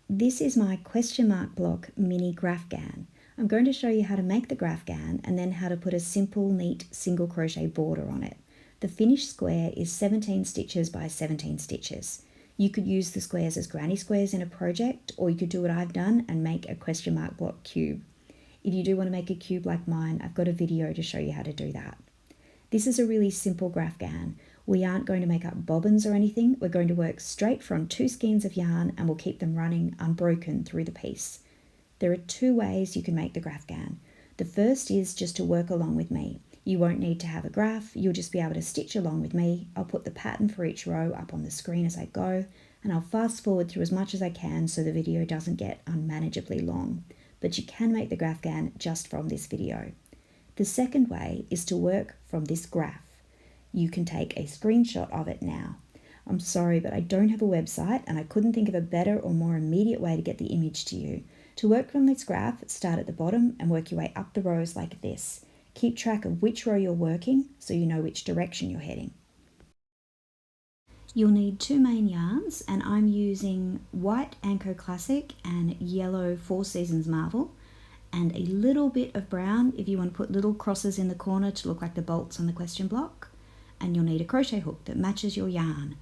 This is my question mark block mini graphgan. I'm going to show you how to make the graphgan and then how to put a simple, neat single crochet border on it. The finished square is 17 stitches by 17 stitches. You could use the squares as granny squares in a project, or you could do what I've done and make a question mark block cube. If you do want to make a cube like mine, I've got a video to show you how to do that. This is a really simple graphgan. We aren't going to make up bobbins or anything. We're going to work straight from 2 skeins of yarn and we'll keep them running unbroken through the piece. There are 2 ways you can make the graphgan. The first is just to work along with me. You won't need to have a graph, you'll just be able to stitch along with me. I'll put the pattern for each row up on the screen as I go, and I'll fast forward through as much as I can so the video doesn't get unmanageably long. But you can make the graphgan just from this video. The second way is to work from this graph. You can take a screenshot of it now. I'm sorry, but I don't have a website and I couldn't think of a better or more immediate way to get the image to you. To work from this graph, start at the bottom and work your way up the rows like this. Keep track of which row you're working so you know which direction you're heading. You'll need 2 main yarns, and I'm using white Anko Classic and yellow 4 Seasons Marvel, and a little bit of brown if you want to put little crosses in the corner to look like the bolts on the question block. And you'll need a crochet hook that matches your yarn.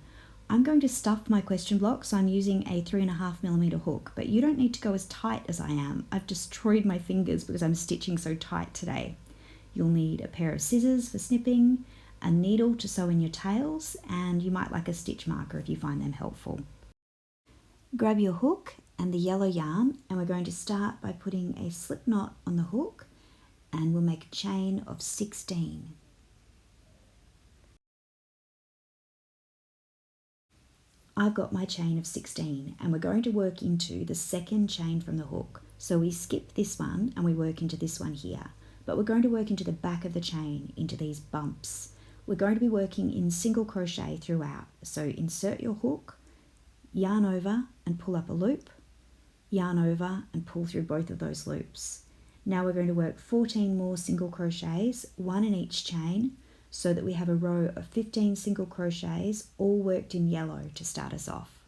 I'm going to stuff my question block, so I'm using a 3.5mm hook, but you don't need to go as tight as I am. I've destroyed my fingers because I'm stitching so tight today. You'll need a pair of scissors for snipping, a needle to sew in your tails, and you might like a stitch marker if you find them helpful. Grab your hook and the yellow yarn, and we're going to start by putting a slip knot on the hook, and we'll make a chain of 16. I've got my chain of 16 and we're going to work into the second chain from the hook. So we skip this one and we work into this one here, but we're going to work into the back of the chain, into these bumps. We're going to be working in single crochet throughout. So insert your hook, yarn over and pull up a loop, yarn over and pull through both of those loops. Now we're going to work 14 more single crochets, 1 in each chain, so that we have a row of 15 single crochets all worked in yellow to start us off.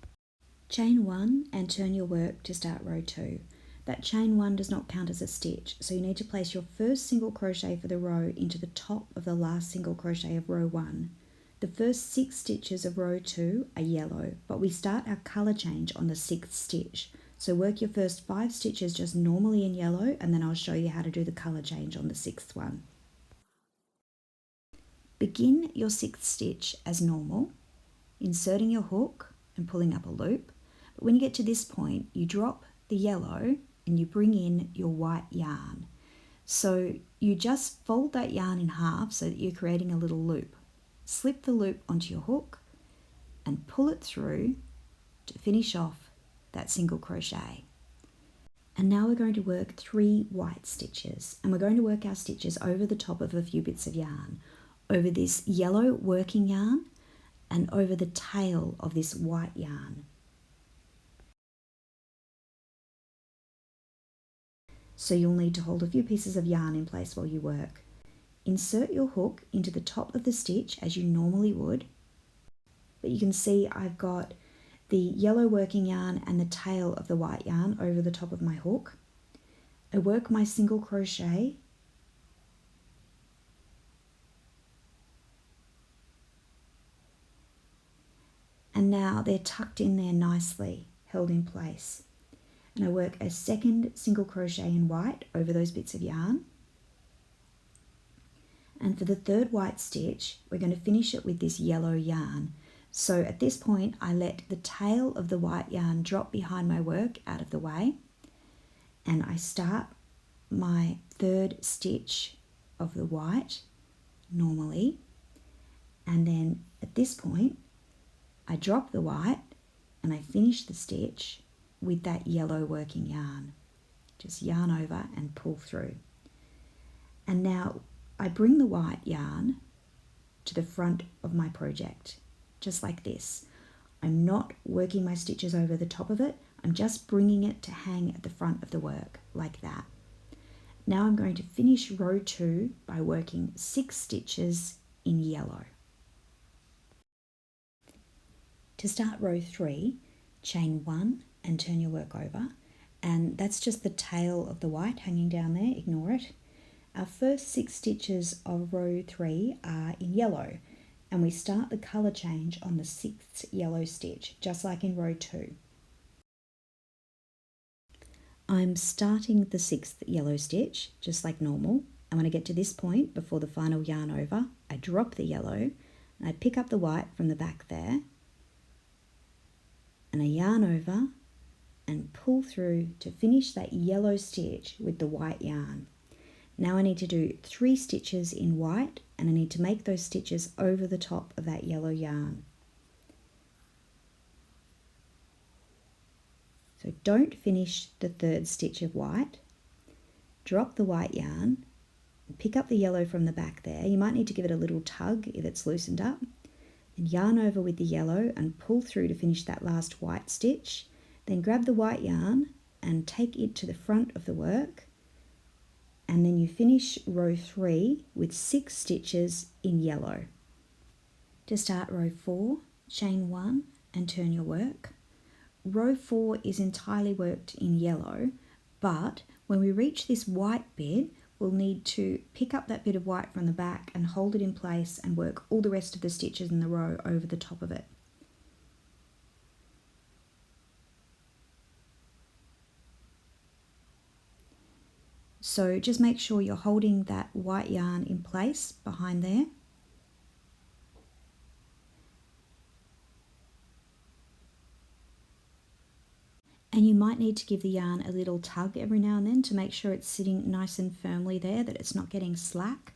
Chain 1 and turn your work to start row 2. That chain 1 does not count as a stitch, so you need to place your first single crochet for the row into the top of the last single crochet of row 1. The first 6 stitches of row 2 are yellow, but we start our colour change on the 6th stitch. So work your first 5 stitches just normally in yellow, and then I'll show you how to do the colour change on the 6th one. Begin your 6th stitch as normal, inserting your hook and pulling up a loop. But when you get to this point, you drop the yellow and you bring in your white yarn. So you just fold that yarn in half so that you're creating a little loop. Slip the loop onto your hook and pull it through to finish off that single crochet. And now we're going to work 3 white stitches, and we're going to work our stitches over the top of a few bits of yarn, over this yellow working yarn and over the tail of this white yarn. So you'll need to hold a few pieces of yarn in place while you work. Insert your hook into the top of the stitch as you normally would, but you can see I've got the yellow working yarn and the tail of the white yarn over the top of my hook. I work my single crochet and now they're tucked in there nicely, held in place. And I work a second single crochet in white over those bits of yarn. And for the 3rd white stitch, we're going to finish it with this yellow yarn. So at this point, I let the tail of the white yarn drop behind my work out of the way. And I start my 3rd stitch of the white normally. And then at this point, I drop the white and I finish the stitch with that yellow working yarn. Just yarn over and pull through. And now I bring the white yarn to the front of my project, just like this. I'm not working my stitches over the top of it, I'm just bringing it to hang at the front of the work, like that. Now I'm going to finish row 2 by working 6 stitches in yellow. To start row 3, chain 1 and turn your work over. And that's just the tail of the white hanging down there, ignore it. Our first 6 stitches of row 3 are in yellow, and we start the colour change on the 6th yellow stitch, just like in row 2. I'm starting the 6th yellow stitch, just like normal, and when I get to this point, before the final yarn over, I drop the yellow, and I pick up the white from the back there, and I yarn over, and pull through to finish that yellow stitch with the white yarn. Now I need to do 3 stitches in white, and I need to make those stitches over the top of that yellow yarn. So don't finish the 3rd stitch of white, drop the white yarn, and pick up the yellow from the back there. You might need to give it a little tug if it's loosened up, and yarn over with the yellow and pull through to finish that last white stitch. Then grab the white yarn and take it to the front of the work, and then you finish row 3 with 6 stitches in yellow. To start row 4, chain 1 and turn your work. Row 4 is entirely worked in yellow, but when we reach this white bit, we'll need to pick up that bit of white from the back and hold it in place and work all the rest of the stitches in the row over the top of it. So just make sure you're holding that white yarn in place behind there. And you might need to give the yarn a little tug every now and then to make sure it's sitting nice and firmly there, that it's not getting slack.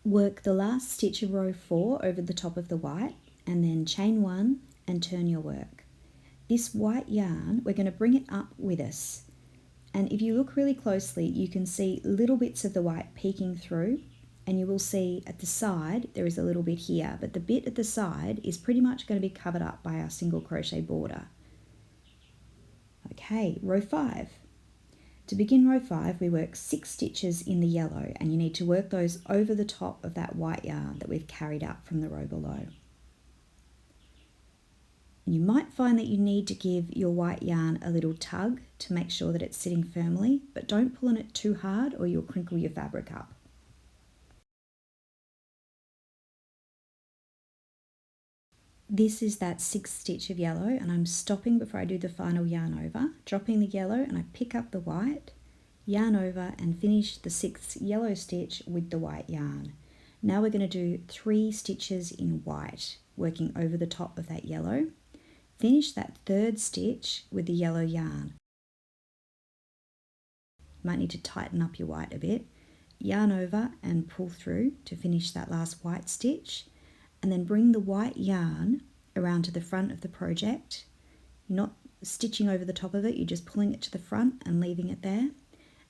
Work the last stitch of row 4 over the top of the white, and then chain 1 and turn your work. This white yarn, we're going to bring it up with us. And if you look really closely, you can see little bits of the white peeking through, and you will see at the side there is a little bit here, but the bit at the side is pretty much going to be covered up by our single crochet border. Okay, row 5. To begin row 5, we work 6 stitches in the yellow, and you need to work those over the top of that white yarn that we've carried up from the row below. You might find that you need to give your white yarn a little tug to make sure that it's sitting firmly, but don't pull on it too hard or you'll crinkle your fabric up. This is that 6th stitch of yellow, and I'm stopping before I do the final yarn over, dropping the yellow, and I pick up the white, yarn over and finish the 6th yellow stitch with the white yarn. Now we're going to do 3 stitches in white, working over the top of that yellow. Finish that 3rd stitch with the yellow yarn. You might need to tighten up your white a bit. Yarn over and pull through to finish that last white stitch, and then bring the white yarn around to the front of the project. You're not stitching over the top of it, you're just pulling it to the front and leaving it there.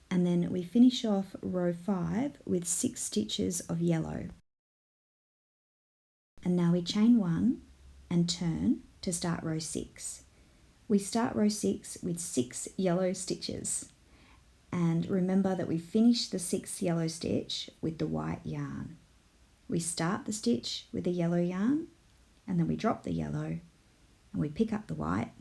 And then we finish off row 5 with 6 stitches of yellow. And now we chain 1 and turn to start row 6. We start row 6 with 6 yellow stitches. And remember that we finish the 6th yellow stitch with the white yarn. We start the stitch with the yellow yarn, and then we drop the yellow and we pick up the white.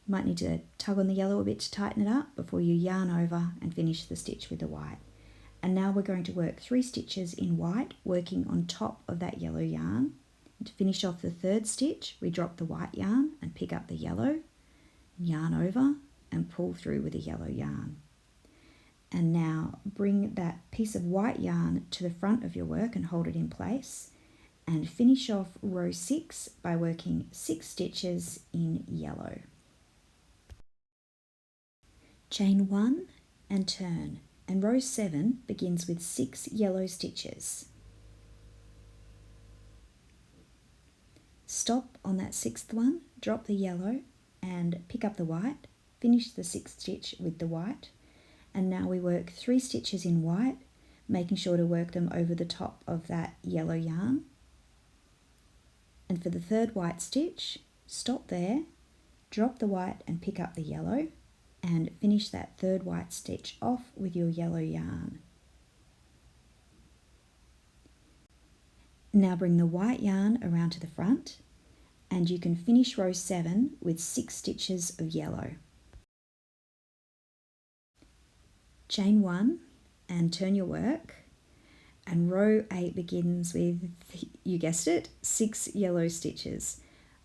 You might need to tug on the yellow a bit to tighten it up before you yarn over and finish the stitch with the white. And now we're going to work 3 stitches in white, working on top of that yellow yarn. And to finish off the 3rd stitch, we drop the white yarn and pick up the yellow, yarn over and pull through with the yellow yarn. And now bring that piece of white yarn to the front of your work and hold it in place, and finish off row 6 by working 6 stitches in yellow. Chain 1 and turn, and row 7 begins with 6 yellow stitches. Stop on that 6th one, drop the yellow and pick up the white, finish the 6th stitch with the white, and now we work 3 stitches in white, making sure to work them over the top of that yellow yarn. And for the 3rd white stitch, stop there, drop the white and pick up the yellow, and finish that third white stitch off with your yellow yarn. Now bring the white yarn around to the front, and you can finish row 7 with 6 stitches of yellow. Chain 1 and turn your work, and row 8 begins with, you guessed it, 6 yellow stitches.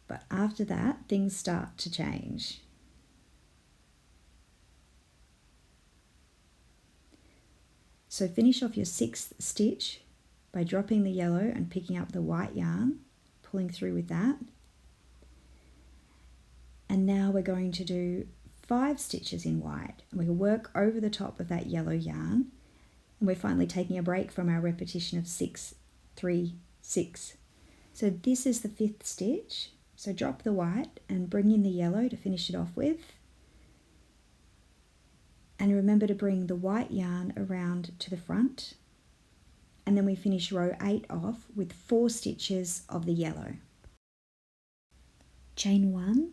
But after that, things start to change. So finish off your 6th stitch by dropping the yellow and picking up the white yarn, pulling through with that. And now we're going to do 5 stitches in white. And we'll work over the top of that yellow yarn. And we're finally taking a break from our repetition of 6, 3, 6. So this is the 5th stitch. So drop the white and bring in the yellow to finish it off with. And remember to bring the white yarn around to the front. And then we finish row 8 off with 4 stitches of the yellow. Chain 1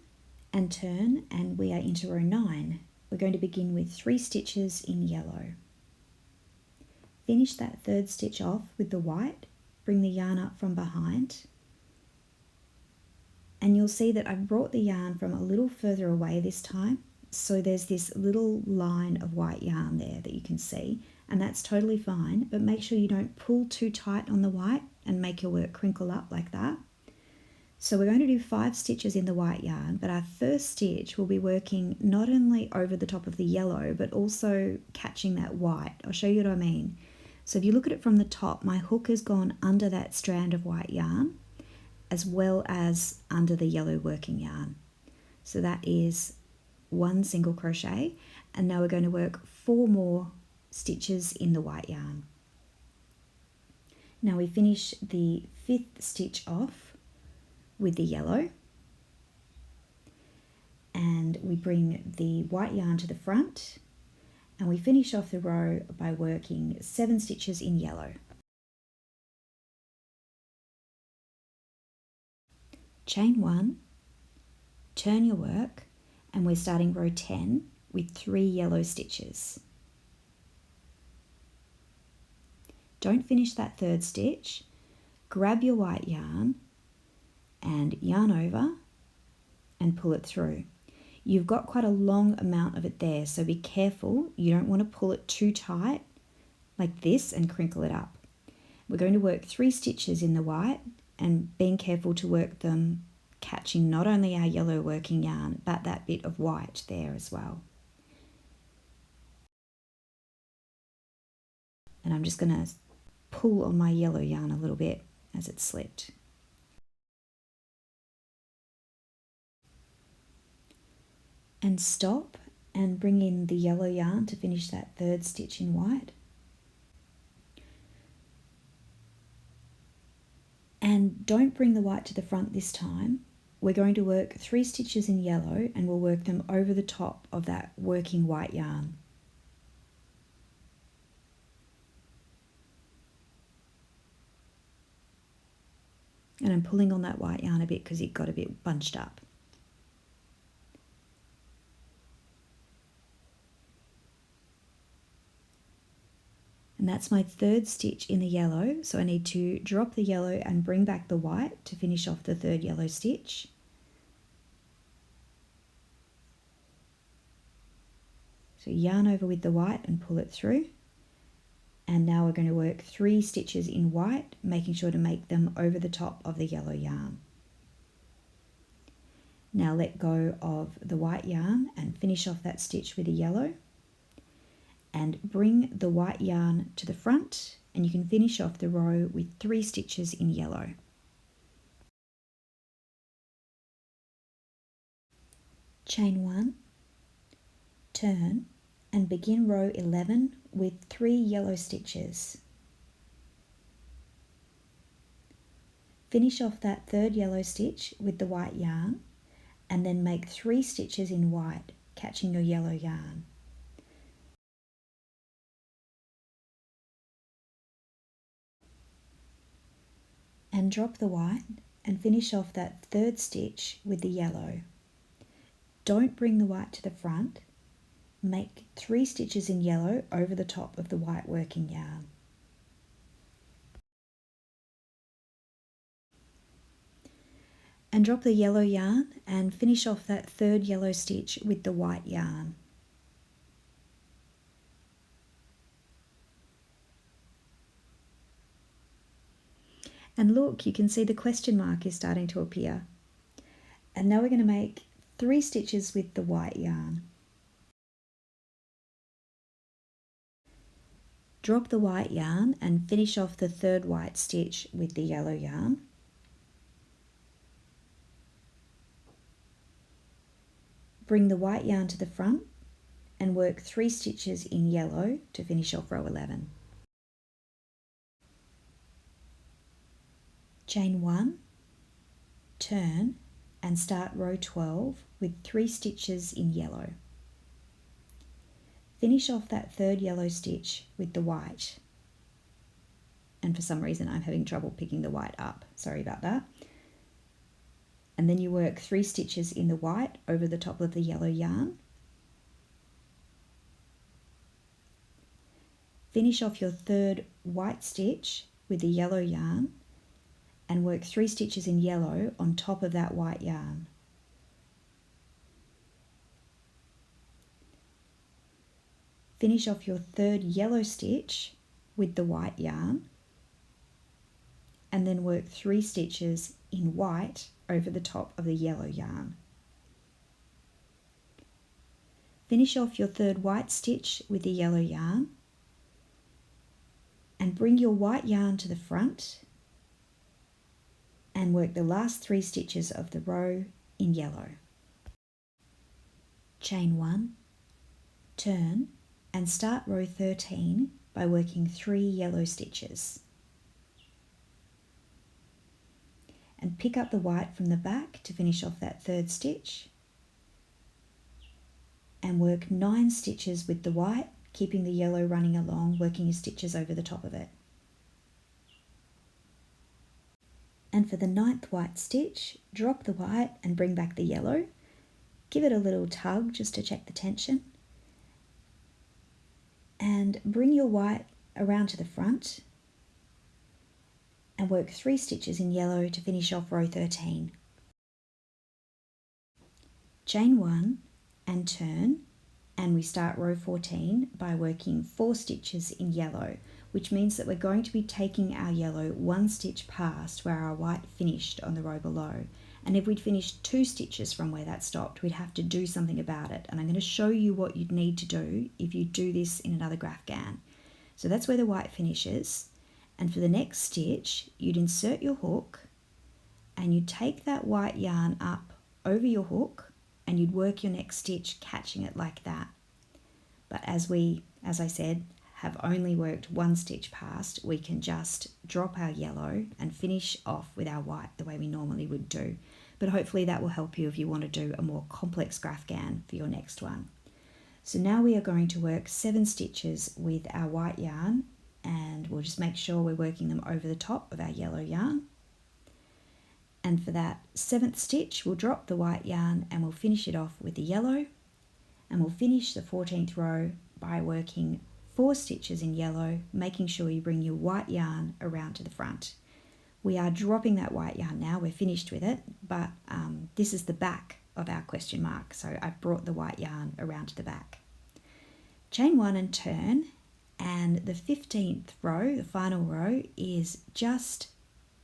and turn, and we are into row 9. We're going to begin with 3 stitches in yellow. Finish that 3rd stitch off with the white, bring the yarn up from behind, and you'll see that I've brought the yarn from a little further away this time, so there's this little line of white yarn there that you can see, and that's totally fine, but make sure you don't pull too tight on the white and make your work crinkle up like that. So we're going to do 5 stitches in the white yarn, but our first stitch will be working not only over the top of the yellow, but also catching that white. I'll show you what I mean. So if you look at it from the top, my hook has gone under that strand of white yarn, as well as under the yellow working yarn. So that is 1 single crochet, and now we're going to work 4 more stitches in the white yarn. Now we finish the 5th stitch off with the yellow, and we bring the white yarn to the front, and we finish off the row by working 7 stitches in yellow. Chain 1, turn your work, and we're starting row 10 with 3 yellow stitches. Don't finish that 3rd stitch. Grab your white yarn and yarn over and pull it through. You've got quite a long amount of it there, so be careful. You don't want to pull it too tight like this and crinkle it up. We're going to work 3 stitches in the white, and being careful to work them catching not only our yellow working yarn, but that bit of white there as well. And I'm just going to pull on my yellow yarn a little bit as it slipped. And stop and bring in the yellow yarn to finish that 3rd stitch in white. And don't bring the white to the front this time. We're going to work 3 stitches in yellow, and we'll work them over the top of that working white yarn. And I'm pulling on that white yarn a bit because it got a bit bunched up. And that's my 3rd stitch in the yellow, so I need to drop the yellow and bring back the white to finish off the 3rd yellow stitch. So yarn over with the white and pull it through. And now we're going to work 3 stitches in white, making sure to make them over the top of the yellow yarn. Now let go of the white yarn and finish off that stitch with the yellow. And bring the white yarn to the front, and you can finish off the row with 3 stitches in yellow. Chain 1, turn, and begin row 11 with 3 yellow stitches. Finish off that 3rd yellow stitch with the white yarn, and then make 3 stitches in white, catching your yellow yarn. And drop the white and finish off that 3rd stitch with the yellow. Don't bring the white to the front. make 3 stitches in yellow over the top of the white working yarn. And drop the yellow yarn and finish off that 3rd yellow stitch with the white yarn. And look, you can see the question mark is starting to appear. And now we're going to make 3 stitches with the white yarn. Drop the white yarn and finish off the 3rd white stitch with the yellow yarn. Bring the white yarn to the front and work 3 stitches in yellow to finish off row 11. Chain 1, turn and start row 12 with 3 stitches in yellow. Finish off that 3rd yellow stitch with the white. And for some reason I'm having trouble picking the white up, sorry about that. And then you work 3 stitches in the white over the top of the yellow yarn. Finish off your 3rd white stitch with the yellow yarn and work 3 stitches in yellow on top of that white yarn. Finish off your 3rd yellow stitch with the white yarn and then work 3 stitches in white over the top of the yellow yarn. Finish off your 3rd white stitch with the yellow yarn and bring your white yarn to the front and work the last 3 stitches of the row in yellow. Chain 1, turn and start row 13 by working 3 yellow stitches. And pick up the white from the back to finish off that 3rd stitch and work 9 stitches with the white, keeping the yellow running along, working your stitches over the top of it. And for the 9th white stitch, drop the white and bring back the yellow. Give it a little tug just to check the tension. And bring your white around to the front and work 3 stitches in yellow to finish off row 13. Chain 1 and turn, and we start row 14 by working 4 stitches in yellow, which means that we're going to be taking our yellow 1 stitch past where our white finished on the row below. And if we'd finished 2 stitches from where that stopped, we'd have to do something about it. And I'm going to show you what you'd need to do if you do this in another Graphgan. So that's where the white finishes. And for the next stitch, you'd insert your hook and you'd take that white yarn up over your hook and you'd work your next stitch catching it like that. But as I said, have only worked 1 stitch past, we can just drop our yellow and finish off with our white the way we normally would do. But hopefully that will help you if you want to do a more complex Graphgan for your next one. So now we are going to work 7 stitches with our white yarn, and we'll just make sure we're working them over the top of our yellow yarn. And for that 7th stitch, we'll drop the white yarn and we'll finish it off with the yellow. And we'll finish the 14th row by working 4 stitches in yellow, making sure you bring your white yarn around to the front. We are dropping that white yarn now, we're finished with it, but this is the back of our question mark, so I've brought the white yarn around to the back. Chain 1 and turn, and the 15th row, the final row, is just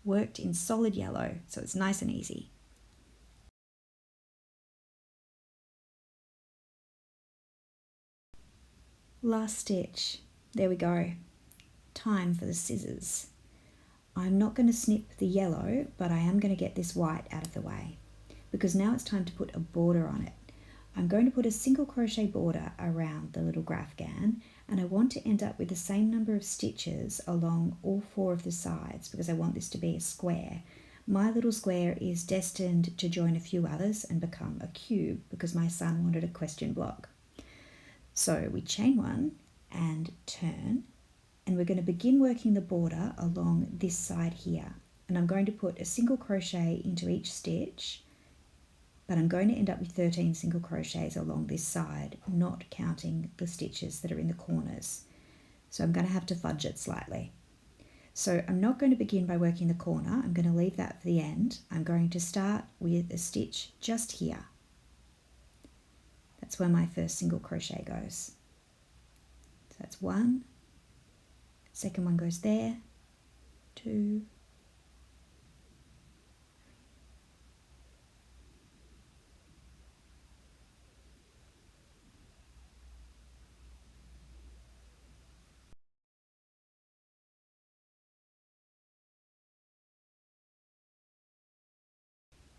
worked in solid yellow, so it's nice and easy. Last stitch, there we go. Time for the scissors. I'm not going to snip the yellow, but I am going to get this white out of the way because now it's time to put a border on it. I'm going to put a single crochet border around the little Graphgan, and I want to end up with the same number of stitches along all 4 of the sides because I want this to be a square. My little square is destined to join a few others and become a cube because my son wanted a question block. So we chain 1 and turn, and we're going to begin working the border along this side here. And I'm going to put a single crochet into each stitch, but I'm going to end up with 13 single crochets along this side, not counting the stitches that are in the corners. So I'm going to have to fudge it slightly. So I'm not going to begin by working the corner, I'm going to leave that for the end. I'm going to start with a stitch just here. That's where my first single crochet goes. So that's 1, second one goes there, 2,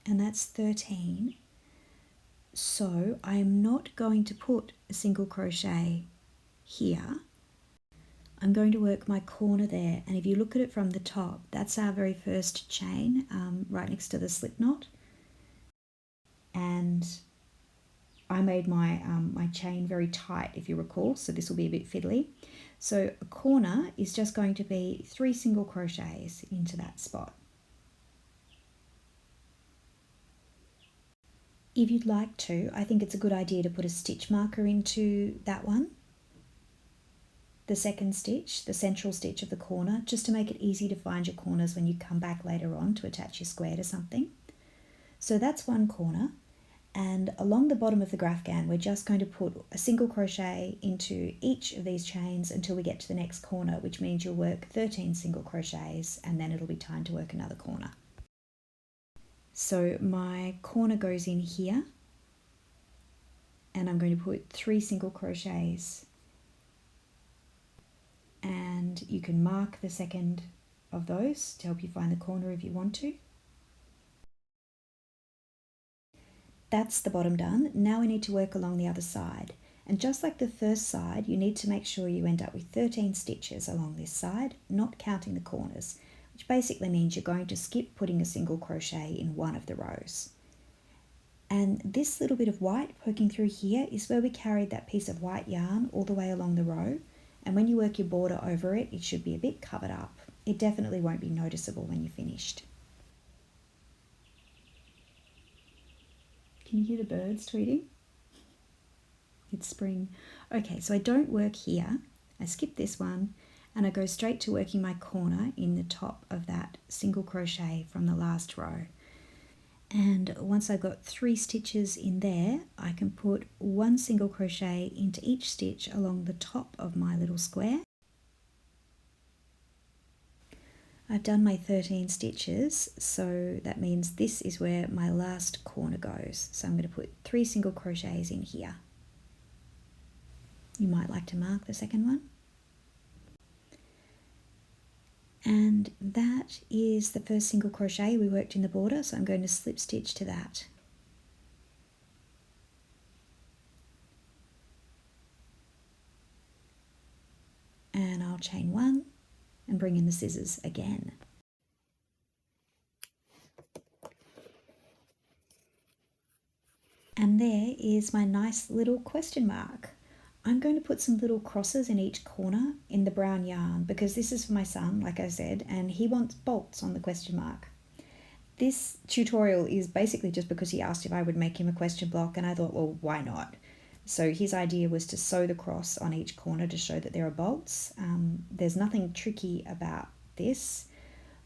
and that's 13. So I'm not going to put a single crochet here. I'm going to work my corner there, and if you look at it from the top, that's our very first chain right next to the slip knot. And I made my chain very tight, if you recall, so this will be a bit fiddly. So a corner is just going to be 3 single crochets into that spot. If you'd like to, I think it's a good idea to put a stitch marker into that one, the second stitch, the central stitch of the corner, just to make it easy to find your corners when you come back later on to attach your square to something. So that's one corner, and along the bottom of the graphgan we're just going to put a single crochet into each of these chains until we get to the next corner, which means you'll work 13 single crochets and then it'll be time to work another corner. So my corner goes in here, and I'm going to put 3 single crochets, and you can mark the second of those to help you find the corner if you want to. That's the bottom done. Now we need to work along the other side, and just like the first side, you need to make sure you end up with 13 stitches along this side, not counting the corners, which basically means you're going to skip putting a single crochet in one of the rows. And this little bit of white poking through here is where we carried that piece of white yarn all the way along the row, and when you work your border over it, it should be a bit covered up. It definitely won't be noticeable when you're finished. Can you hear the birds tweeting? It's spring. Okay, so I don't work here. I skip this one, and I go straight to working my corner in the top of that single crochet from the last row. And once I've got 3 stitches in there, I can put 1 single crochet into each stitch along the top of my little square. I've done my 13 stitches, so that means this is where my last corner goes. So I'm going to put 3 single crochets in here. You might like to mark the second one. And that is the first single crochet we worked in the border, so I'm going to slip stitch to that. And I'll chain 1 and bring in the scissors again. And there is my nice little question mark. I'm going to put some little crosses in each corner in the brown yarn because this is for my son, like I said, and he wants bolts on the question mark. This tutorial is basically just because he asked if I would make him a question block, and I thought, well, why not? So his idea was to sew the cross on each corner to show that there are bolts. There's nothing tricky about this.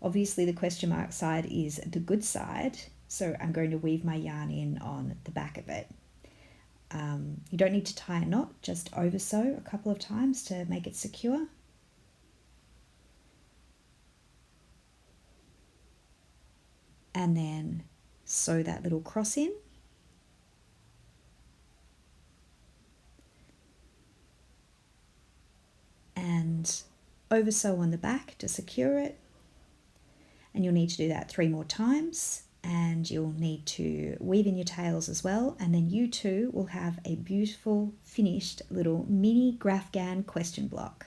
Obviously the question mark side is the good side, so I'm going to weave my yarn in on the back of it. You don't need to tie a knot, just over sew a couple of times to make it secure. And then sew that little cross in. And over sew on the back to secure it. And you'll need to do that 3 more times. And you'll need to weave in your tails as well, and then you too will have a beautiful finished little mini Graphgan question block.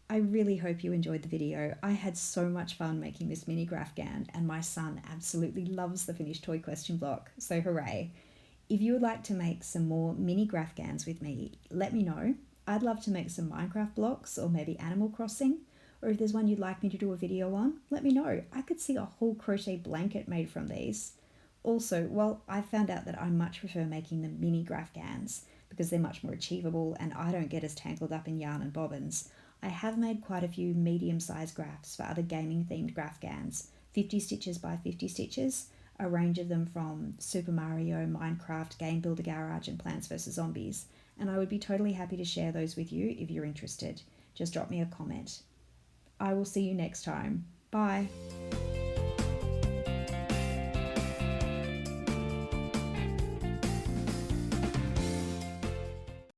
I really hope you enjoyed the video. I had so much fun making this mini Graphgan, and my son absolutely loves the finished toy question block, so hooray. If you would like to make some more mini Graphgans with me, let me know. I'd love to make some Minecraft blocks or maybe Animal Crossing. Or if there's one you'd like me to do a video on, let me know. I could see a whole crochet blanket made from these. Also, well, I found out that I much prefer making the mini graphghans because they're much more achievable and I don't get as tangled up in yarn and bobbins. I have made quite a few medium-sized graphs for other gaming-themed graphghans, 50 stitches by 50 stitches, a range of them from Super Mario, Minecraft, Game Builder Garage and Plants vs Zombies, and I would be totally happy to share those with you if you're interested. Just drop me a comment. I will see you next time. Bye!